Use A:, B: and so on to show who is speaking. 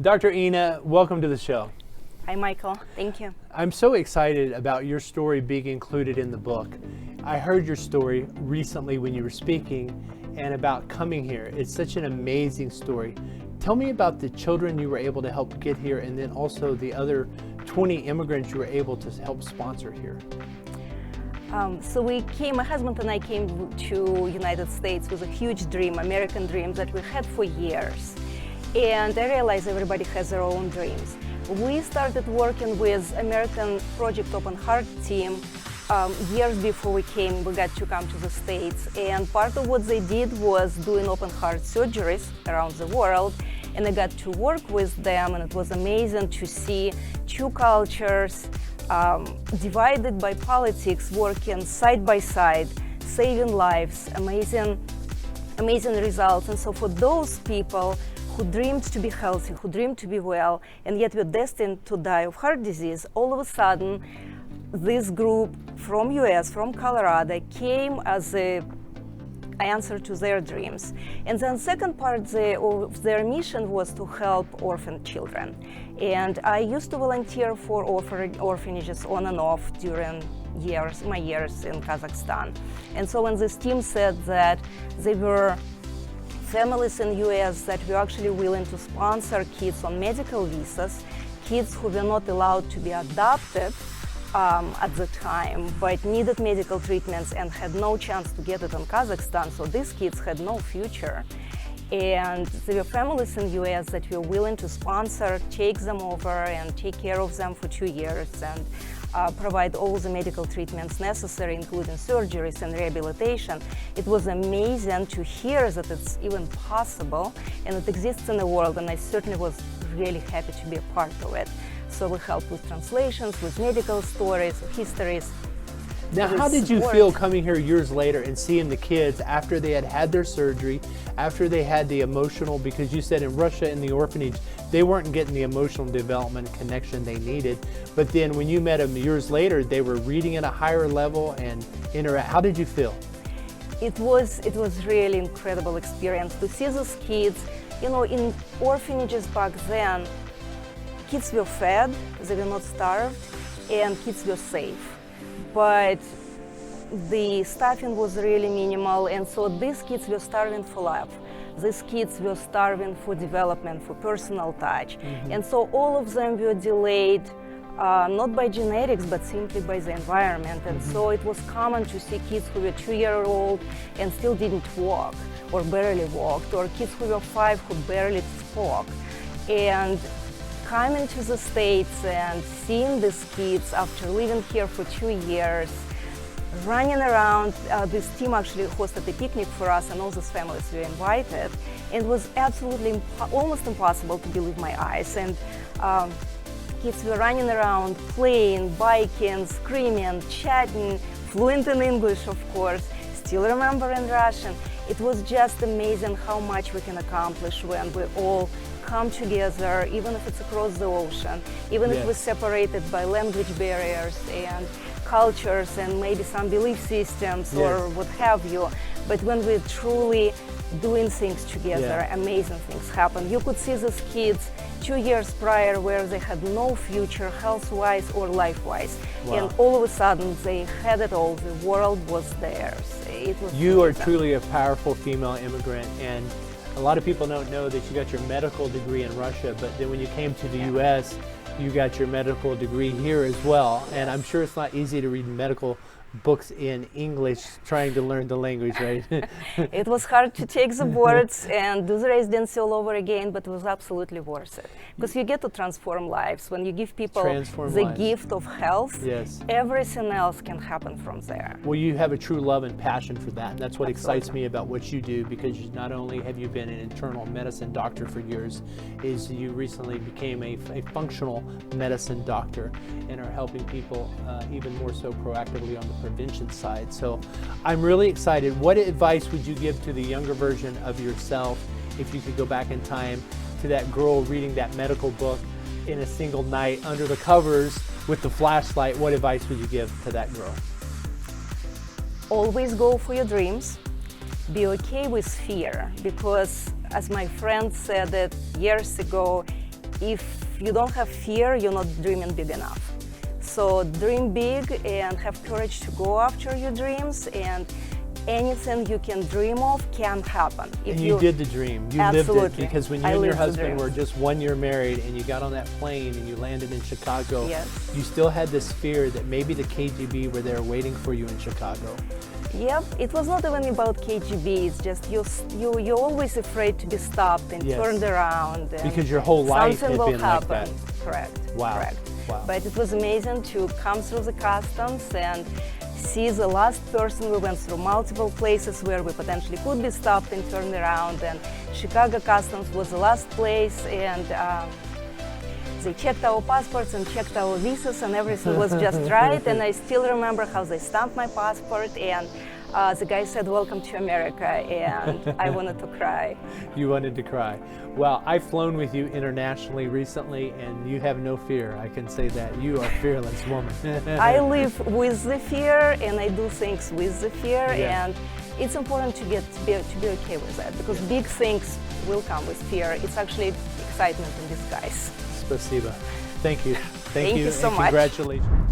A: Dr. Ina, welcome to the show.
B: Hi, Michael. Thank you.
A: I'm so excited about your story being included in the book. I heard your story recently when you were speaking and about coming here. It's such an amazing story. Tell me about the children you were able to help get here and then also the other 20 immigrants you were able to help sponsor here.
B: My husband and I came to United States with a huge dream, American dream that we had for years. And I realized everybody has their own dreams. We started working with American Project Open Heart team years before we got to come to the States. And part of what they did was doing open heart surgeries around the world. And I got to work with them, and it was amazing to see two cultures divided by politics working side by side, saving lives, amazing results. And so for those people who dreamed to be healthy, who dreamed to be well, and yet were destined to die of heart disease, all of a sudden, this group from US, from Colorado, came as an answer to their dreams. And then second part of their mission was to help orphan children. And I used to volunteer for orphanages on and off during my years in Kazakhstan. And so when this team said that they were families in US that were actually willing to sponsor kids on medical visas, kids who were not allowed to be adopted at the time, but needed medical treatments and had no chance to get it in Kazakhstan, so these kids had no future. And there were families in US that were willing to sponsor, take them over and take care of them for 2 years and provide all the medical treatments necessary, including surgeries and rehabilitation. It was amazing to hear that it's even possible and it exists in the world, and I certainly was really happy to be a part of it. So we helped with translations, with medical stories, histories.
A: Now, how did you feel coming here years later and seeing the kids after they had their surgery, after they had the emotional, because you said in Russia in the orphanage, they weren't getting the emotional development connection they needed, but then when you met them years later, they were reading at a higher level and how did you feel?
B: It was really incredible experience to see those kids. You know, in orphanages back then, kids were fed, they were not starved, and kids were safe. But the staffing was really minimal, and so these kids were starving for love. These kids were starving for development, for personal touch. And so all of them were delayed, not by genetics, but simply by the environment. And so it was common to see kids who were 2-year-old and still didn't walk, or barely walked, or kids who were 5 who barely spoke. And coming to the States and seeing these kids after living here for 2 years, running around, this team actually hosted a picnic for us and all these families were invited. It was absolutely almost impossible to believe my eyes. And kids were running around, playing, biking, screaming, chatting, fluent in English, of course, still remembering Russian. It was just amazing how much we can accomplish when we all come together, even if it's across the ocean, even if we're separated by language barriers and cultures and maybe some belief systems or what have you. But when we're truly doing things together, amazing things happen. You could see these kids 2 years prior where they had no future health-wise or life-wise. And all of a sudden they had it all. The world was theirs. It was
A: You are truly a powerful female immigrant, and a lot of people don't know that you got your medical degree in Russia, but then when you came to the US, you got your medical degree here as well. And I'm sure it's not easy to read medical books in English trying to learn the language, right?
B: It was hard to take the boards and do the residency all over again, but it was absolutely worth it. Because you get to transform lives. When you give people the gift of health, everything else can happen from there.
A: Well, you have a true love and passion for that. And that's what excites me about what you do, because not only have you been an internal medicine doctor for years, is you recently became a functional medicine doctor and are helping people even more so proactively on the prevention side. So I'm really excited. What advice would you give to the younger version of yourself if you could go back in time to that girl reading that medical book in a single night under the covers with the flashlight? What advice would you give to that girl?
B: Always go for your dreams. Be okay with fear, because as my friend said it years ago, if you don't have fear, you're not dreaming big enough. So dream big and have courage to go after your dreams, and anything you can dream of can happen.
A: And you did the dream. You lived it, because when you and your husband were just 1 year married and you got on that plane and you landed in Chicago,
B: yes,
A: you still had this fear that maybe the KGB were there waiting for you in Chicago.
B: Yep, it was not even about KGB, it's just you're always afraid to be stopped and
A: yes,
B: turned around. And
A: because your whole life
B: something
A: had
B: will
A: been
B: happen.
A: like that.
B: Correct,
A: wow.
B: correct.
A: Wow.
B: But it was amazing to come through the customs and see the last person. We went through multiple places where we potentially could be stopped and turned around, and Chicago Customs was the last place, and they checked our passports and checked our visas, and everything was just right. And I still remember how they stamped my passport, and the guy said, "Welcome to America," and I wanted to cry.
A: You wanted to cry. Well, I've flown with you internationally recently, and you have no fear. I can say that. You are a fearless woman.
B: I live with the fear, and I do things with the fear,
A: yeah,
B: and it's important to be okay with that, because big things will come with fear. It's actually excitement in disguise.
A: Spasiba. Thank you.
B: Thank you so
A: and
B: much.
A: Congratulations.